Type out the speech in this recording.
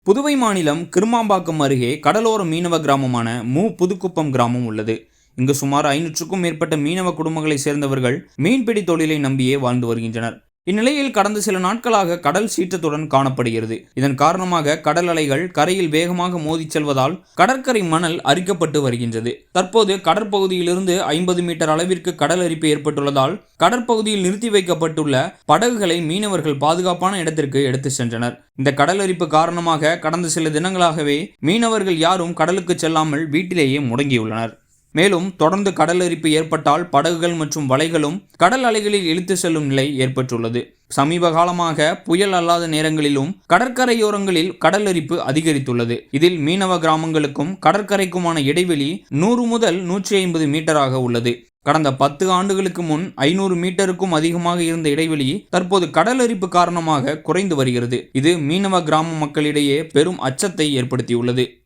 புதுவை மாநிலம் கிருமாம்பாக்கம் அருகே கடலோர மீனவ கிராமமான புதுக்குப்பம் கிராமம் உள்ளது. இங்கு சுமார் 500க்கும் மேற்பட்ட மீனவ குடும்பங்களை சேர்ந்தவர்கள் மீன்பிடி தொழிலை நம்பியே வாழ்ந்து வருகின்றனர். இந்நிலையில் கடந்த சில நாட்களாக கடல் சீற்றத்துடன் காணப்படுகிறது. இதன் காரணமாக கடல் அலைகள் கரையில் வேகமாக மோதிச் செல்வதால் கடற்கரை மணல் அரிக்கப்பட்டு வருகின்றது. தற்போது கடற்பகுதியிலிருந்து 50 மீட்டர் அளவிற்கு கடல் அரிப்பு ஏற்பட்டுள்ளதால் கடற்பகுதியில் நிறுத்தி வைக்கப்பட்டுள்ள படகுகளை மீனவர்கள் பாதுகாப்பான இடத்திற்கு எடுத்து சென்றனர். இந்த கடல் அரிப்பு காரணமாக கடந்த சில தினங்களாகவே மீனவர்கள் யாரும் கடலுக்கு செல்லாமல் வீட்டிலேயே முடங்கியுள்ளனர். மேலும் தொடர்ந்து கடல் அரிப்பு ஏற்பட்டால் படகுகள் மற்றும் வலைகளும் கடல் அலைகளில் இழுத்து செல்லும் நிலை ஏற்பட்டுள்ளது. சமீப காலமாக புயல் அல்லாத நேரங்களிலும் கடற்கரையோரங்களில் கடல் அரிப்பு அதிகரித்துள்ளது. இதில் மீனவ கிராமங்களுக்கும் கடற்கரைக்குமான இடைவெளி 100 முதல் 150 மீட்டராக உள்ளது. கடந்த 10 ஆண்டுகளுக்கு முன் 500 மீட்டருக்கும் அதிகமாக இருந்த இடைவெளி தற்போது கடல் அரிப்பு காரணமாக குறைந்து வருகிறது. இது மீனவ கிராம மக்களிடையே பெரும் அச்சத்தை ஏற்படுத்தியுள்ளது.